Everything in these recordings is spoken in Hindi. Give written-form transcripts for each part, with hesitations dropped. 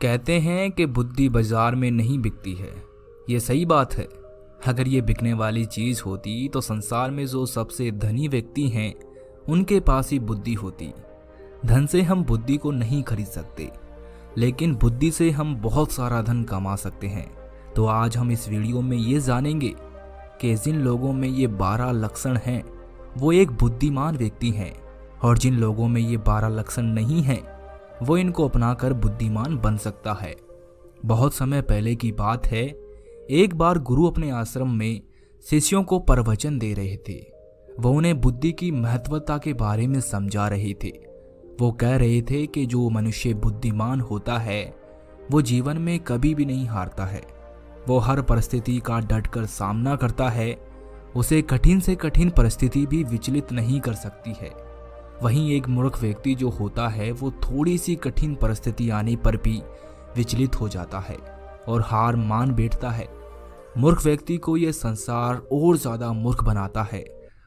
कहते हैं कि बुद्धि बाजार में नहीं बिकती है। ये सही बात है। अगर ये बिकने वाली चीज होती तो संसार में जो सबसे धनी व्यक्ति हैं उनके पास ही बुद्धि होती। धन से हम बुद्धि को नहीं खरीद सकते, लेकिन बुद्धि से हम बहुत सारा धन कमा सकते हैं। तो आज हम इस वीडियो में ये जानेंगे कि जिन लोगों में ये 12 लक्षण हैं वो एक बुद्धिमान व्यक्ति हैं, और जिन लोगों में ये 12 लक्षण नहीं हैं वो इनको अपनाकर बुद्धिमान बन सकता है। बहुत समय पहले की बात है। एक बार गुरु अपने आश्रम में शिष्यों को प्रवचन दे रहे थे। वो उन्हें बुद्धि की महत्वता के बारे में समझा रहे थे। वो कह रहे थे कि जो मनुष्य बुद्धिमान होता है वो जीवन में कभी भी नहीं हारता है। वो हर परिस्थिति का डटकर सामना करता है। उसे कठिन से कठिन परिस्थिति भी विचलित नहीं कर सकती है। वहीं एक मूर्ख व्यक्ति जो होता है वो थोड़ी सी कठिन परिस्थिति आने पर भी विचलित हो जाता है और हार मान बैठता है। मूर्ख व्यक्ति को यह संसार और ज्यादा मूर्ख बनाता है,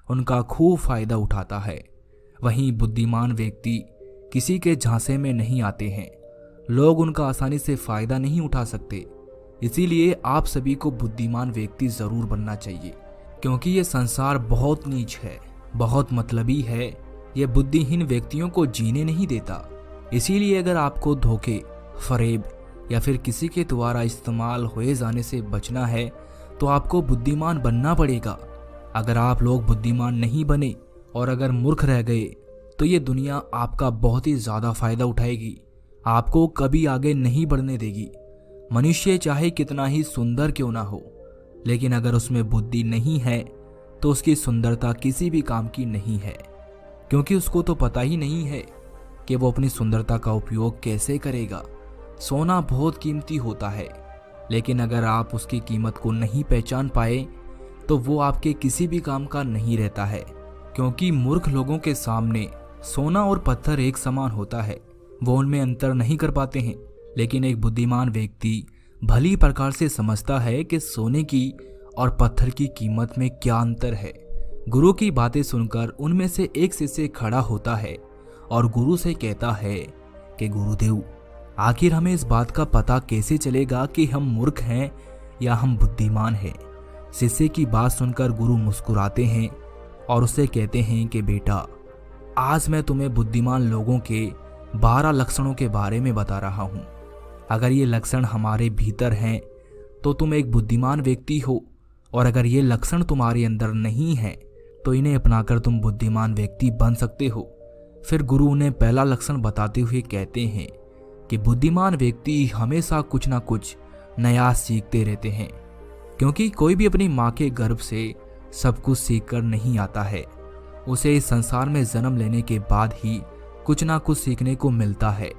उनका खूब फायदा उठाता है। वहीं बुद्धिमान व्यक्ति किसी के झांसे में नहीं आते हैं। लोग उनका आसानी से फायदा नहीं उठा सकते। इसीलिए आप सभी को बुद्धिमान व्यक्ति जरूर बनना चाहिए, क्योंकि ये संसार बहुत नीच है, बहुत मतलबी है। यह बुद्धिहीन व्यक्तियों को जीने नहीं देता। इसीलिए अगर आपको धोखे, फरेब या फिर किसी के द्वारा इस्तेमाल हुए जाने से बचना है तो आपको बुद्धिमान बनना पड़ेगा। अगर आप लोग बुद्धिमान नहीं बने और अगर मूर्ख रह गए तो ये दुनिया आपका बहुत ही ज़्यादा फायदा उठाएगी, आपको कभी आगे नहीं बढ़ने देगी। मनुष्य चाहे कितना ही सुंदर क्यों ना हो, लेकिन अगर उसमें बुद्धि नहीं है तो उसकी सुंदरता किसी भी काम की नहीं है, क्योंकि उसको तो पता ही नहीं है कि वो अपनी सुंदरता का उपयोग कैसे करेगा। सोना बहुत कीमती होता है, लेकिन अगर आप उसकी कीमत को नहीं पहचान पाए तो वो आपके किसी भी काम का नहीं रहता है। क्योंकि मूर्ख लोगों के सामने सोना और पत्थर एक समान होता है, वो उनमें अंतर नहीं कर पाते हैं। लेकिन एक बुद्धिमान व्यक्ति भली प्रकार से समझता है कि सोने की और पत्थर की कीमत में क्या अंतर है। गुरु की बातें सुनकर उनमें से एक शिष्य खड़ा होता है और गुरु से कहता है कि गुरुदेव, आखिर हमें इस बात का पता कैसे चलेगा कि हम मूर्ख हैं या हम बुद्धिमान हैं। शिष्य की बात सुनकर गुरु मुस्कुराते हैं और उसे कहते हैं कि बेटा, आज मैं तुम्हें बुद्धिमान लोगों के 12 लक्षणों के बारे में बता रहा हूँ। अगर ये लक्षण हमारे भीतर हैं तो तुम एक बुद्धिमान व्यक्ति हो, और अगर ये लक्षण तुम्हारे अंदर नहीं है तो इन्हें अपनाकर तुम बुद्धिमान व्यक्ति बन सकते हो। फिर गुरु उन्हें पहला लक्षण बताते हुए कहते हैं कि बुद्धिमान व्यक्ति हमेशा कुछ ना कुछ नया सीखते रहते हैं, क्योंकि कोई भी अपनी माँ के गर्भ से सब कुछ सीख कर नहीं आता है। उसे इस संसार में जन्म लेने के बाद ही कुछ ना कुछ सीखने को मिलता है,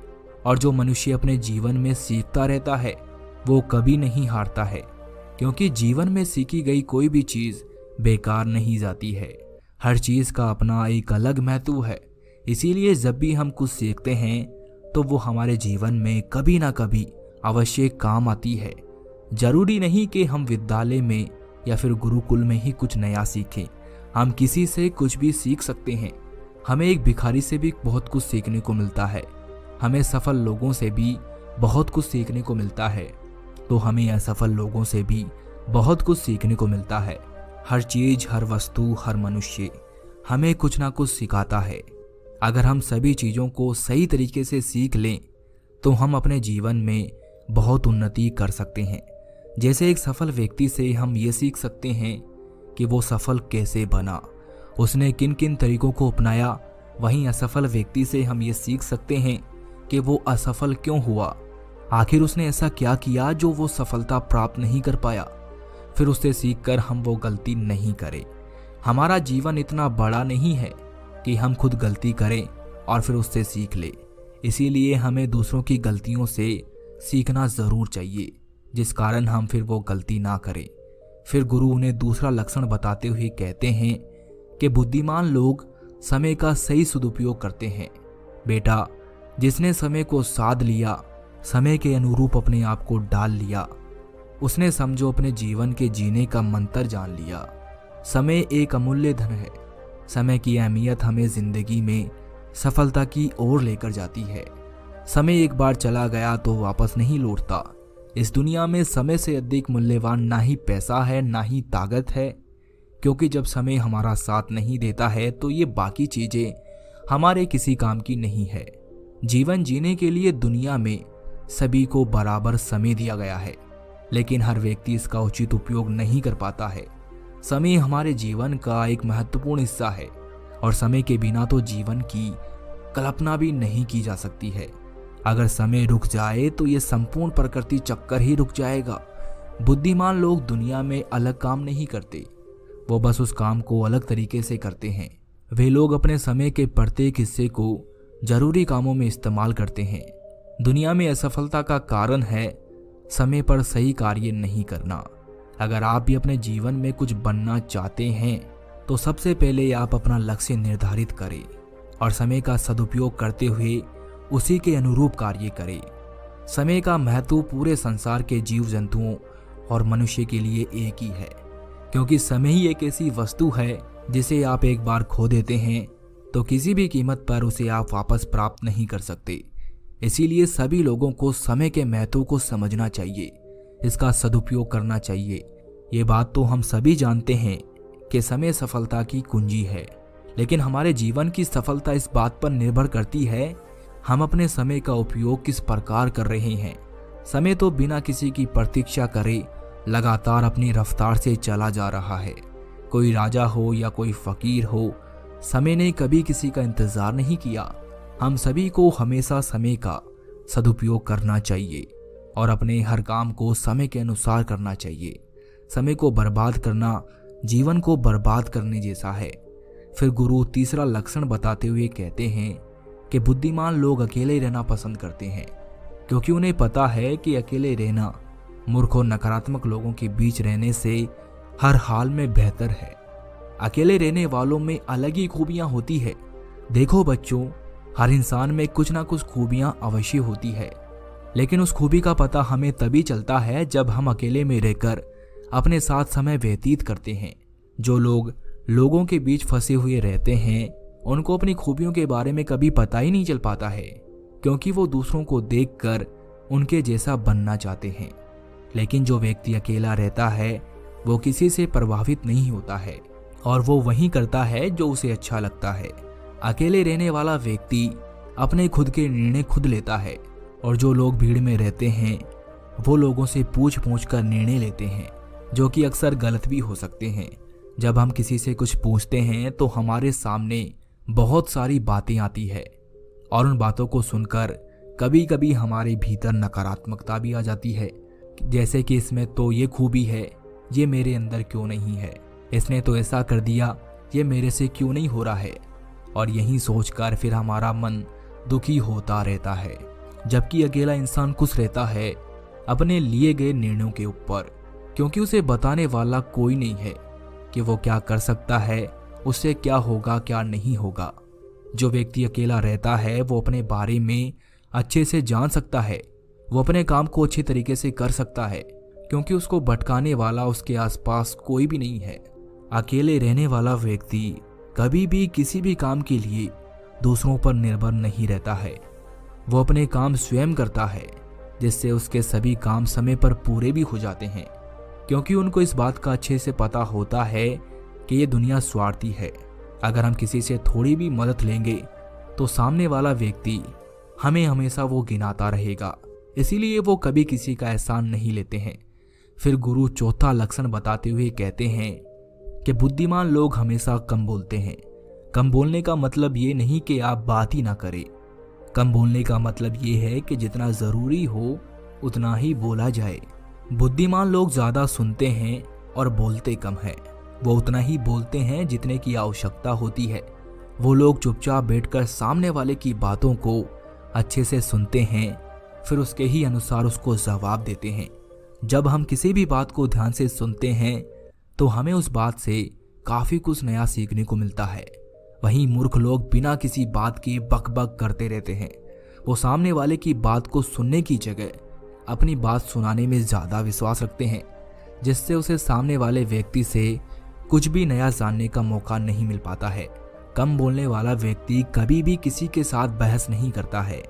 और जो मनुष्य अपने जीवन में सीखता रहता है वो कभी नहीं हारता है, क्योंकि जीवन में सीखी गई कोई भी चीज़ बेकार नहीं जाती है। हर चीज़ का अपना एक अलग महत्व है। इसीलिए जब भी हम कुछ सीखते हैं तो वो हमारे जीवन में कभी ना कभी अवश्य काम आती है। जरूरी नहीं कि हम विद्यालय में या फिर गुरुकुल में ही कुछ नया सीखें। हम किसी से कुछ भी सीख सकते हैं। हमें एक भिखारी से भी बहुत कुछ सीखने को मिलता है। हमें सफल लोगों से भी बहुत कुछ सीखने को मिलता है, तो हमें असफल लोगों से भी बहुत कुछ सीखने को मिलता है। हर चीज, हर वस्तु, हर मनुष्य हमें कुछ ना कुछ सिखाता है। अगर हम सभी चीज़ों को सही तरीके से सीख लें तो हम अपने जीवन में बहुत उन्नति कर सकते हैं। जैसे एक सफल व्यक्ति से हम ये सीख सकते हैं कि वो सफल कैसे बना, उसने किन किन तरीकों को अपनाया। वहीं असफल व्यक्ति से हम ये सीख सकते हैं कि वो असफल क्यों हुआ, आखिर उसने ऐसा क्या किया जो वो सफलता प्राप्त नहीं कर पाया। फिर उससे सीखकर हम वो गलती नहीं करें। हमारा जीवन इतना बड़ा नहीं है कि हम खुद गलती करें और फिर उससे सीख ले। इसीलिए हमें दूसरों की गलतियों से सीखना ज़रूर चाहिए, जिस कारण हम फिर वो गलती ना करें। फिर गुरु उन्हें दूसरा लक्षण बताते हुए कहते हैं कि बुद्धिमान लोग समय का सही सदुपयोग करते हैं। बेटा, जिसने समय को साध लिया, समय के अनुरूप अपने आप को डाल लिया, उसने समझो अपने जीवन के जीने का मंत्र जान लिया। समय एक अमूल्य धन है। समय की अहमियत हमें जिंदगी में सफलता की ओर लेकर जाती है। समय एक बार चला गया तो वापस नहीं लौटता। इस दुनिया में समय से अधिक मूल्यवान ना ही पैसा है ना ही ताकत है, क्योंकि जब समय हमारा साथ नहीं देता है तो ये बाकी चीजें हमारे किसी काम की नहीं है। जीवन जीने के लिए दुनिया में सभी को बराबर समय दिया गया है, लेकिन हर व्यक्ति इसका उचित उपयोग नहीं कर पाता है। समय हमारे जीवन का एक महत्वपूर्ण हिस्सा है और समय के बिना तो जीवन की कल्पना भी नहीं की जा सकती है। अगर समय रुक जाए तो ये संपूर्ण प्रकृति चक्कर ही रुक जाएगा। बुद्धिमान लोग दुनिया में अलग काम नहीं करते, वो बस उस काम को अलग तरीके से करते हैं। वे लोग अपने समय के प्रत्येक हिस्से को जरूरी कामों में इस्तेमाल करते हैं। दुनिया में असफलता का कारण है समय पर सही कार्य नहीं करना। अगर आप भी अपने जीवन में कुछ बनना चाहते हैं तो सबसे पहले आप अपना लक्ष्य निर्धारित करें और समय का सदुपयोग करते हुए उसी के अनुरूप कार्य करें। समय का महत्व पूरे संसार के जीव जंतुओं और मनुष्य के लिए एक ही है, क्योंकि समय ही एक ऐसी वस्तु है जिसे आप एक बार खो देते हैं तो किसी भी कीमत पर उसे आप वापस प्राप्त नहीं कर सकते। इसीलिए सभी लोगों को समय के महत्व को समझना चाहिए, इसका सदुपयोग करना चाहिए। ये बात तो हम सभी जानते हैं कि समय सफलता की कुंजी है, लेकिन हमारे जीवन की सफलता इस बात पर निर्भर करती है हम अपने समय का उपयोग किस प्रकार कर रहे हैं। समय तो बिना किसी की प्रतीक्षा करे लगातार अपनी रफ्तार से चला जा रहा है। कोई राजा हो या कोई फकीर हो, समय ने कभी किसी का इंतजार नहीं किया। हम सभी को हमेशा समय का सदुपयोग करना चाहिए और अपने हर काम को समय के अनुसार करना चाहिए। समय को बर्बाद करना जीवन को बर्बाद करने जैसा है। फिर गुरु तीसरा लक्षण बताते हुए कहते हैं कि बुद्धिमान लोग अकेले रहना पसंद करते हैं, क्योंकि उन्हें पता है कि अकेले रहना मूर्ख और नकारात्मक लोगों के बीच रहने से हर हाल में बेहतर है। अकेले रहने वालों में अलग ही खूबियां होती है। देखो बच्चों, हर इंसान में कुछ ना कुछ खूबियां अवश्य होती है, लेकिन उस खूबी का पता हमें तभी चलता है जब हम अकेले में रहकर अपने साथ समय व्यतीत करते हैं। जो लोग लोगों के बीच फंसे हुए रहते हैं उनको अपनी खूबियों के बारे में कभी पता ही नहीं चल पाता है, क्योंकि वो दूसरों को देखकर उनके जैसा बनना चाहते हैं। लेकिन जो व्यक्ति अकेला रहता है वो किसी से प्रभावित नहीं होता है और वो वही करता है जो उसे अच्छा लगता है। अकेले रहने वाला व्यक्ति अपने खुद के निर्णय खुद लेता है, और जो लोग भीड़ में रहते हैं वो लोगों से पूछ पूछ कर निर्णय लेते हैं, जो कि अक्सर गलत भी हो सकते हैं। जब हम किसी से कुछ पूछते हैं तो हमारे सामने बहुत सारी बातें आती है और उन बातों को सुनकर कभी कभी हमारे भीतर नकारात्मकता भी आ जाती है, जैसे कि इसमें तो ये खूबी है, ये मेरे अंदर क्यों नहीं है, इसने तो ऐसा कर दिया, ये मेरे से क्यों नहीं हो रहा है। और यही सोचकर फिर हमारा मन दुखी होता रहता है। जबकि अकेला इंसान खुश रहता है अपने लिए गए निर्णयों के ऊपर, क्योंकि उसे बताने वाला कोई नहीं है कि वो क्या कर सकता है, उससे क्या होगा क्या नहीं होगा। जो व्यक्ति अकेला रहता है वो अपने बारे में अच्छे से जान सकता है, वो अपने काम को अच्छी तरीके से कर सकता है, क्योंकि उसको भटकाने वाला उसके आसपास कोई भी नहीं है। अकेले रहने वाला व्यक्ति कभी भी किसी भी काम के लिए दूसरों पर निर्भर नहीं रहता है। वो अपने काम स्वयं करता है, जिससे उसके सभी काम समय पर पूरे भी हो जाते हैं, क्योंकि उनको इस बात का अच्छे से पता होता है कि ये दुनिया स्वार्थी है। अगर हम किसी से थोड़ी भी मदद लेंगे तो सामने वाला व्यक्ति हमें हमेशा वो गिनाता रहेगा, इसीलिए वो कभी किसी का एहसान नहीं लेते हैं। फिर गुरु चौथा लक्षण बताते हुए कहते हैं कि बुद्धिमान लोग हमेशा कम बोलते हैं। कम बोलने का मतलब ये नहीं कि आप बात ही ना करें। कम बोलने का मतलब ये है कि जितना जरूरी हो उतना ही बोला जाए। बुद्धिमान लोग ज्यादा सुनते हैं और बोलते कम है। वो उतना ही बोलते हैं जितने की आवश्यकता होती है। वो लोग चुपचाप बैठकर सामने वाले की बातों को अच्छे से सुनते हैं, फिर उसके ही अनुसार उसको जवाब देते हैं। जब हम किसी भी बात को ध्यान से सुनते हैं तो हमें उस बात से काफी कुछ नया सीखने को मिलता है। वहीं मूर्ख लोग बिना किसी बात के बक बक करते रहते हैं। वो सामने वाले की बात को सुनने की जगह अपनी बात सुनाने में ज्यादा विश्वास रखते हैं, जिससे उसे सामने वाले व्यक्ति से कुछ भी नया जानने का मौका नहीं मिल पाता है। कम बोलने वाला व्यक्ति कभी भी किसी के साथ बहस नहीं करता है।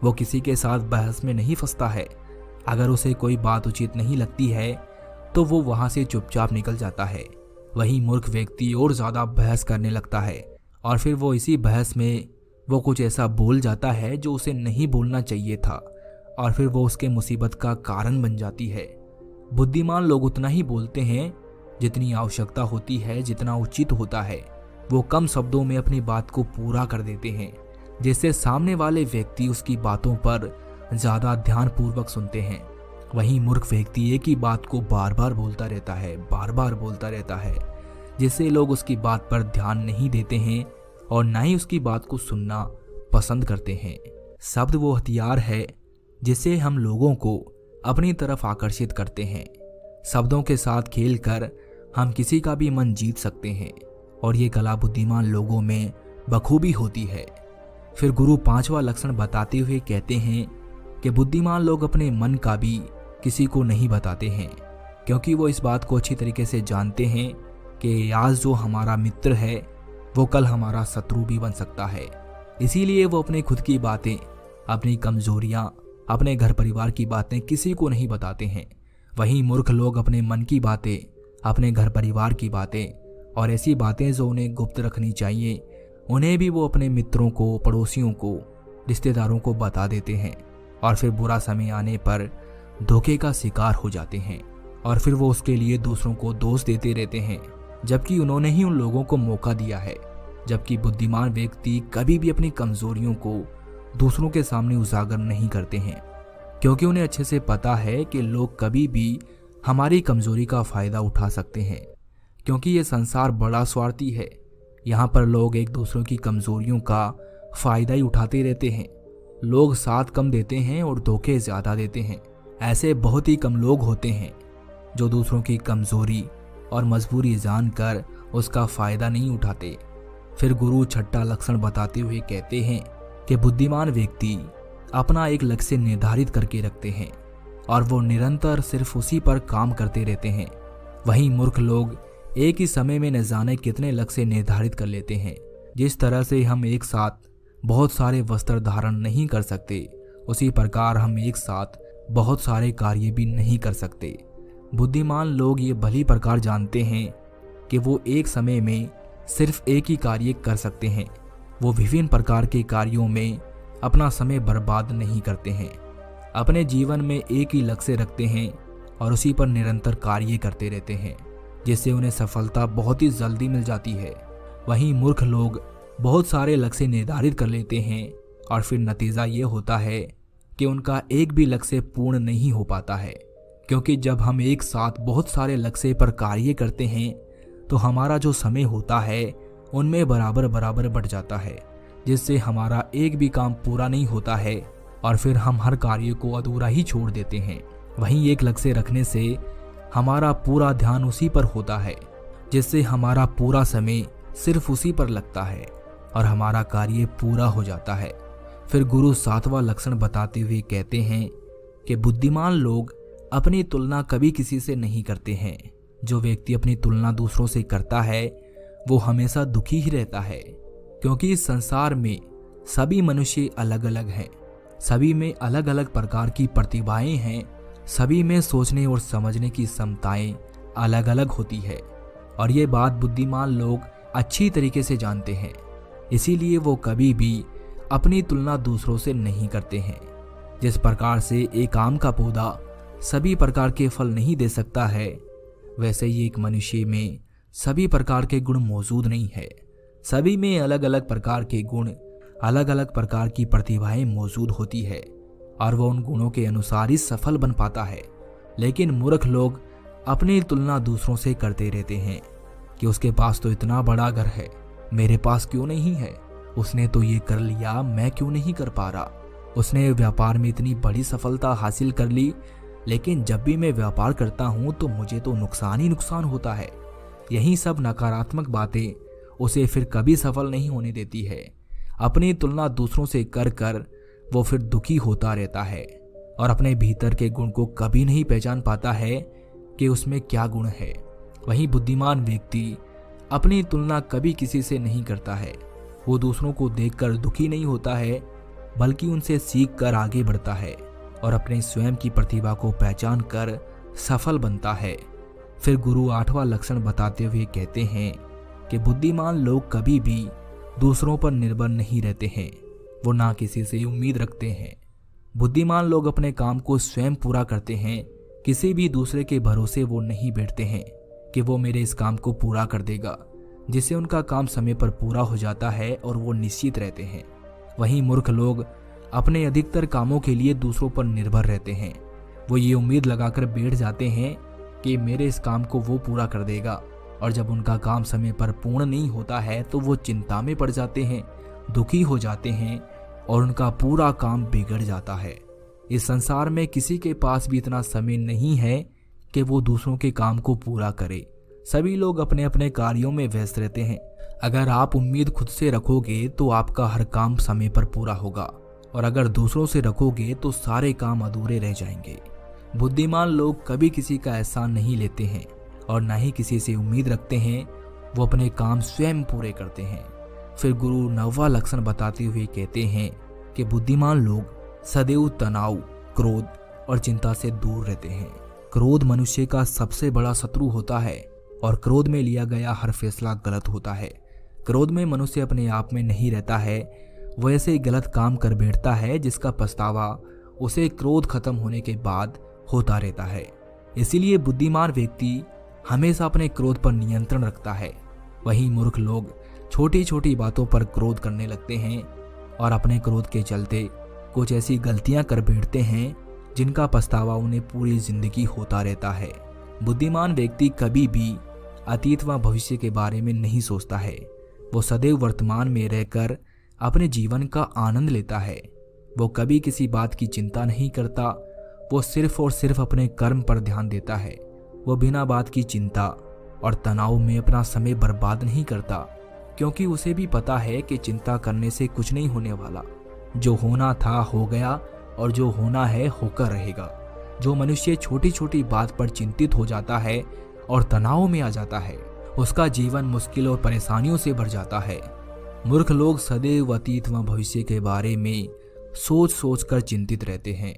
वो किसी के साथ बहस में नहीं फंसता है। अगर उसे कोई बात उचित नहीं लगती है तो वो वहां से चुपचाप निकल जाता है। वही मूर्ख व्यक्ति और ज़्यादा बहस करने लगता है और फिर वो इसी बहस में वो कुछ ऐसा बोल जाता है जो उसे नहीं बोलना चाहिए था और फिर वो उसके मुसीबत का कारण बन जाती है। बुद्धिमान लोग उतना ही बोलते हैं जितनी आवश्यकता होती है, जितना उचित होता है। वो कम शब्दों में अपनी बात को पूरा कर देते हैं, जिससे सामने वाले व्यक्ति उसकी बातों पर ज़्यादा ध्यानपूर्वक सुनते हैं। वहीं मूर्ख व्यक्ति एक ही बात को बार बार बोलता रहता है, जिससे लोग उसकी बात पर ध्यान नहीं देते हैं और ना ही उसकी बात को सुनना पसंद करते हैं। शब्द वो हथियार है जिससे हम लोगों को अपनी तरफ आकर्षित करते हैं। शब्दों के साथ खेलकर हम किसी का भी मन जीत सकते हैं और ये कला बुद्धिमान लोगों में बखूबी होती है। फिर गुरु 5वां लक्षण बताते हुए कहते हैं कि बुद्धिमान लोग अपने मन का भी किसी को नहीं बताते हैं, क्योंकि वो इस बात को अच्छी तरीके से जानते हैं कि आज जो हमारा मित्र है वो कल हमारा शत्रु भी बन सकता है। इसीलिए वो अपने खुद की बातें, अपनी कमजोरियां, अपने घर परिवार की बातें किसी को नहीं बताते हैं। वहीं मूर्ख लोग अपने मन की बातें, अपने घर परिवार की बातें और ऐसी बातें जो उन्हें गुप्त रखनी चाहिए उन्हें भी वो अपने मित्रों को, पड़ोसियों को, रिश्तेदारों को बता देते हैं और फिर बुरा समय आने पर धोखे का शिकार हो जाते हैं और फिर वो उसके लिए दूसरों को दोष देते रहते हैं, जबकि उन्होंने ही उन लोगों को मौका दिया है। जबकि बुद्धिमान व्यक्ति कभी भी अपनी कमजोरियों को दूसरों के सामने उजागर नहीं करते हैं, क्योंकि उन्हें अच्छे से पता है कि लोग कभी भी हमारी कमजोरी का फायदा उठा सकते हैं। क्योंकि ये संसार बड़ा स्वार्थी है, यहाँ पर लोग एक दूसरों की कमजोरियों का फायदा ही उठाते रहते हैं। लोग साथ कम देते हैं और धोखे ज्यादा देते हैं। ऐसे बहुत ही कम लोग होते हैं जो दूसरों की कमजोरी और मजबूरी जानकर उसका फायदा नहीं उठाते। फिर गुरु 6वां लक्षण बताते हुए कहते हैं कि बुद्धिमान व्यक्ति अपना एक लक्ष्य निर्धारित करके रखते हैं और वो निरंतर सिर्फ उसी पर काम करते रहते हैं। वहीं मूर्ख लोग एक ही समय में न जाने कितने लक्ष्य निर्धारित कर लेते हैं। जिस तरह से हम एक साथ बहुत सारे वस्त्र धारण नहीं कर सकते, उसी प्रकार हम एक साथ बहुत सारे कार्य भी नहीं कर सकते। बुद्धिमान लोग ये भली प्रकार जानते हैं कि वो एक समय में सिर्फ एक ही कार्य कर सकते हैं। वो विभिन्न प्रकार के कार्यों में अपना समय बर्बाद नहीं करते हैं। अपने जीवन में एक ही लक्ष्य रखते हैं और उसी पर निरंतर कार्य करते रहते हैं, जिससे उन्हें सफलता बहुत ही जल्दी मिल जाती है। वहीं मूर्ख लोग बहुत सारे लक्ष्य निर्धारित कर लेते हैं और फिर नतीजा ये होता है कि उनका एक भी लक्ष्य पूर्ण नहीं हो पाता है। क्योंकि जब हम एक साथ बहुत सारे लक्ष्य पर कार्य करते हैं तो हमारा जो समय होता है उनमें बराबर बढ़ जाता है, जिससे हमारा एक भी काम पूरा नहीं होता है और फिर हम हर कार्य को अधूरा ही छोड़ देते हैं। वहीं एक लक्ष्य रखने से हमारा पूरा ध्यान उसी पर होता है, जिससे हमारा पूरा समय सिर्फ उसी पर लगता है और हमारा कार्य पूरा हो जाता है। फिर गुरु 7वां लक्षण बताते हुए कहते हैं कि बुद्धिमान लोग अपनी तुलना कभी किसी से नहीं करते हैं। जो व्यक्ति अपनी तुलना दूसरों से करता है वो हमेशा दुखी ही रहता है, क्योंकि इस संसार में सभी मनुष्य अलग अलग हैं, सभी में अलग अलग प्रकार की प्रतिभाएं हैं, सभी में सोचने और समझने की क्षमताएं अलग अलग होती है और ये बात बुद्धिमान लोग अच्छी तरीके से जानते हैं। इसीलिए वो कभी भी अपनी तुलना दूसरों से नहीं करते हैं। जिस प्रकार से एक आम का पौधा सभी प्रकार के फल नहीं दे सकता है, वैसे ही एक मनुष्य में सभी प्रकार के गुण मौजूद नहीं है। सभी में अलग अलग प्रकार के गुण, अलग अलग प्रकार की प्रतिभाएं मौजूद होती है और वह उन गुणों के अनुसार ही सफल बन पाता है। लेकिन मूर्ख लोग अपनी तुलना दूसरों से करते रहते हैं कि उसके पास तो इतना बड़ा घर है, मेरे पास क्यों नहीं है, उसने तो ये कर लिया, मैं क्यों नहीं कर पा रहा, उसने व्यापार में इतनी बड़ी सफलता हासिल कर ली, लेकिन जब भी मैं व्यापार करता हूँ तो मुझे तो नुकसान ही नुकसान होता है। यही सब नकारात्मक बातें उसे फिर कभी सफल नहीं होने देती है। अपनी तुलना दूसरों से कर कर वो फिर दुखी होता रहता है और अपने भीतर के गुण को कभी नहीं पहचान पाता है कि उसमें क्या गुण है। वहीं बुद्धिमान व्यक्ति अपनी तुलना कभी किसी से नहीं करता है। वो दूसरों को देखकर दुखी नहीं होता है, बल्कि उनसे सीख कर आगे बढ़ता है और अपने स्वयं की प्रतिभा को पहचान कर सफल बनता है। फिर गुरु 8वां लक्षण बताते हुए कहते हैं कि बुद्धिमान लोग कभी भी दूसरों पर निर्भर नहीं रहते हैं, वो ना किसी से उम्मीद रखते हैं। बुद्धिमान लोग अपने काम को स्वयं पूरा करते हैं, किसी भी दूसरे के भरोसे वो नहीं बैठते हैं कि वो मेरे इस काम को पूरा कर देगा, जिससे उनका काम समय पर पूरा हो जाता है और वो निश्चित रहते हैं। वहीं मूर्ख लोग अपने अधिकतर कामों के लिए दूसरों पर निर्भर रहते हैं। वो ये उम्मीद लगाकर बैठ जाते हैं कि मेरे इस काम को वो पूरा कर देगा, और जब उनका काम समय पर पूर्ण नहीं होता है तो वो चिंता में पड़ जाते हैं, दुखी हो जाते हैं और उनका पूरा काम बिगड़ जाता है। इस संसार में किसी के पास भी इतना समय नहीं है कि वो दूसरों के काम को पूरा करे। सभी लोग अपने अपने कार्यों में व्यस्त रहते हैं। अगर आप उम्मीद खुद से रखोगे तो आपका हर काम समय पर पूरा होगा, और अगर दूसरों से रखोगे तो सारे काम अधूरे रह जाएंगे। बुद्धिमान लोग कभी किसी का एहसान नहीं लेते हैं और न ही किसी से उम्मीद रखते हैं, वो अपने काम स्वयं पूरे करते हैं। फिर गुरु 9वां लक्षण बताते हुए कहते हैं कि बुद्धिमान लोग सदैव तनाव, क्रोध और चिंता से दूर रहते हैं। क्रोध मनुष्य का सबसे बड़ा शत्रु होता है और क्रोध में लिया गया हर फैसला गलत होता है। क्रोध में मनुष्य अपने आप में नहीं रहता है, वो ऐसे ही गलत काम कर बैठता है जिसका पछतावा उसे क्रोध खत्म होने के बाद होता रहता है। इसीलिए बुद्धिमान व्यक्ति हमेशा अपने क्रोध पर नियंत्रण रखता है। वहीं मूर्ख लोग छोटी छोटी बातों पर क्रोध करने लगते हैं और अपने क्रोध के चलते कुछ ऐसी गलतियां कर बैठते हैं जिनका पछतावा उन्हें पूरी जिंदगी होता रहता है। बुद्धिमान व्यक्ति कभी भी अतीत व भविष्य के बारे में नहीं सोचता है, वो सदैव वर्तमान में रहकर अपने जीवन का आनंद लेता है। वो कभी किसी बात की चिंता नहीं करता, वो सिर्फ और सिर्फ अपने कर्म पर ध्यान देता है। वो बिना बात की चिंता और तनाव में अपना समय बर्बाद नहीं करता, क्योंकि उसे भी पता है कि चिंता करने से कुछ नहीं होने वाला। जो होना था हो गया और जो होना है होकर रहेगा। जो मनुष्य छोटी छोटी बात पर चिंतित हो जाता है और तनाव में आ जाता है, उसका जीवन मुश्किल और परेशानियों से भर जाता है। मूर्ख लोग सदैव अतीत व भविष्य के बारे में सोच सोच कर चिंतित रहते हैं,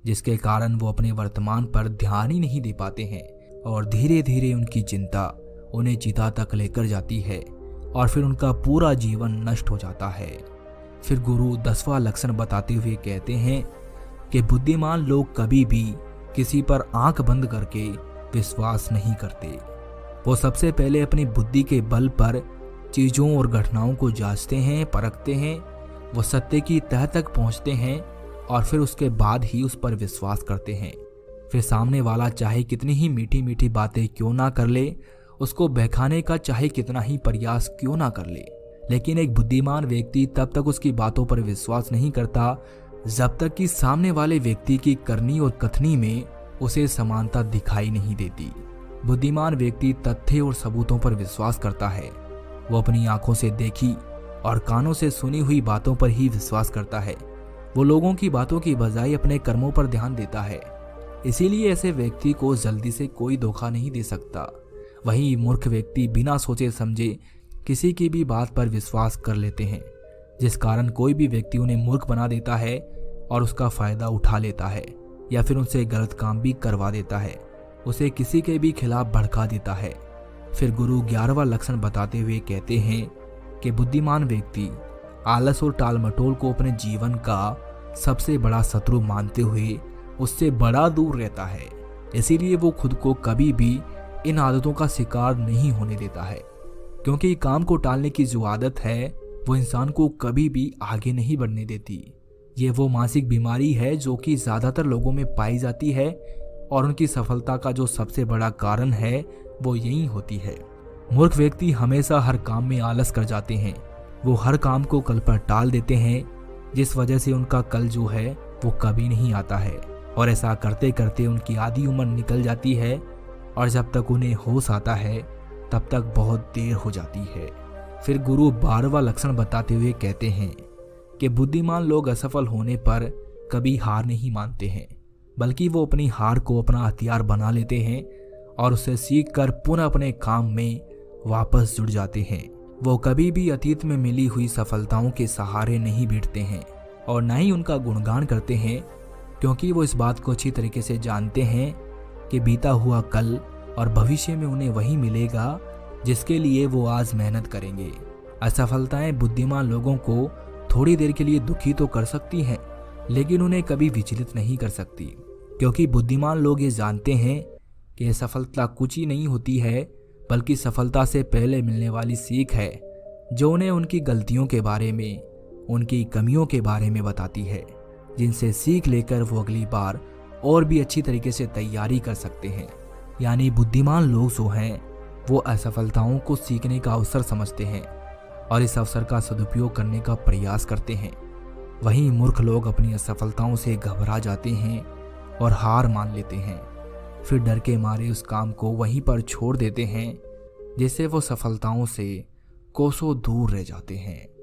जिसके कारण वो अपने वर्तमान पर ध्यान ही नहीं दे पाते हैं और धीरे धीरे उनकी चिंता उन्हें चिता तक लेकर जाती है और फिर उनका पूरा जीवन नष्ट हो जाता है। फिर गुरु 10वां लक्षण बताते हुए कहते हैं कि बुद्धिमान लोग कभी भी किसी पर आंख बंद करके विश्वास नहीं करते। वो सबसे पहले अपनी बुद्धि के बल पर चीजों और घटनाओं को जांचते हैं, परखते हैं, वो सत्य की तह तक पहुंचते हैं और फिर उसके बाद ही उस पर विश्वास करते हैं। फिर सामने वाला चाहे कितनी ही मीठी मीठी बातें क्यों ना कर ले, उसको बहकाने का चाहे कितना ही प्रयास क्यों ना कर ले, लेकिन एक बुद्धिमान व्यक्ति तब तक उसकी बातों पर विश्वास नहीं करता जब तक कि सामने वाले व्यक्ति की करनी और कथनी में उसे समानता दिखाई नहीं देती। बुद्धिमान व्यक्ति तथ्य और सबूतों पर विश्वास करता है। वो अपनी आंखों से देखी और कानों से सुनी हुई बातों पर ही विश्वास करता है। वो लोगों की बातों की बजाय अपने कर्मों पर ध्यान देता है। इसीलिए ऐसे व्यक्ति को जल्दी से कोई धोखा नहीं दे सकता। वहीं मूर्ख व्यक्ति बिना सोचे समझे किसी की भी बात पर विश्वास कर लेते हैं, जिस कारण कोई भी व्यक्ति उन्हें मूर्ख बना देता है और उसका फायदा उठा लेता है, या फिर उनसे गलत काम भी करवा देता है, उसे किसी के भी खिलाफ भड़का देता है। फिर गुरु 11वां लक्षण बताते हुए कहते हैं कि बुद्धिमान व्यक्ति आलस और टालमटोल को अपने जीवन का सबसे बड़ा शत्रु मानते हुए उससे बड़ा दूर रहता है। इसीलिए वो खुद को कभी भी इन आदतों का शिकार नहीं होने देता है, क्योंकि काम को टालने की जो आदत है वो इंसान को कभी भी आगे नहीं बढ़ने देती। ये वो मानसिक बीमारी है जो कि ज्यादातर लोगों में पाई जाती है और उनकी सफलता का जो सबसे बड़ा कारण है वो यही होती है। मूर्ख व्यक्ति हमेशा हर काम में आलस कर जाते हैं। वो हर काम को कल पर टाल देते हैं, जिस वजह से उनका कल जो है वो कभी नहीं आता है, और ऐसा करते करते उनकी आधी उम्र निकल जाती है और जब तक उन्हें होश आता है तब तक बहुत देर हो जाती है। फिर गुरु 12वां लक्षण बताते हुए कहते हैं कि बुद्धिमान लोग असफल होने पर कभी हार नहीं मानते हैं, बल्कि वो अपनी हार को अपना हथियार बना लेते हैं और उसे सीख कर पुनः अपने काम में वापस जुड़ जाते हैं। वो कभी भी अतीत में मिली हुई सफलताओं के सहारे नहीं बैठते हैं, और ना ही उनका गुणगान करते हैं, क्योंकि वो इस बात को अच्छी तरीके से जानते हैं कि बीता हुआ कल और भविष्य में उन्हें वही मिलेगा जिसके लिए वो आज मेहनत करेंगे। असफलताएं बुद्धिमान लोगों को थोड़ी देर के लिए दुखी तो कर सकती हैं, लेकिन उन्हें कभी विचलित नहीं कर सकती, क्योंकि बुद्धिमान लोग ये जानते हैं कि सफलता कुछ ही नहीं होती है, बल्कि सफलता से पहले मिलने वाली सीख है, जो उन्हें उनकी गलतियों के बारे में, उनकी कमियों के बारे में बताती है, जिनसे सीख लेकर वो अगली बार और भी अच्छी तरीके से तैयारी कर सकते हैं। यानी बुद्धिमान लोग जो हैं वो असफलताओं को सीखने का अवसर समझते हैं और इस अवसर का सदुपयोग करने का प्रयास करते हैं। वहीं मूर्ख लोग अपनी असफलताओं से घबरा जाते हैं और हार मान लेते हैं, फिर डर के मारे उस काम को वहीं पर छोड़ देते हैं, जिससे वो सफलताओं से कोसों दूर रह जाते हैं।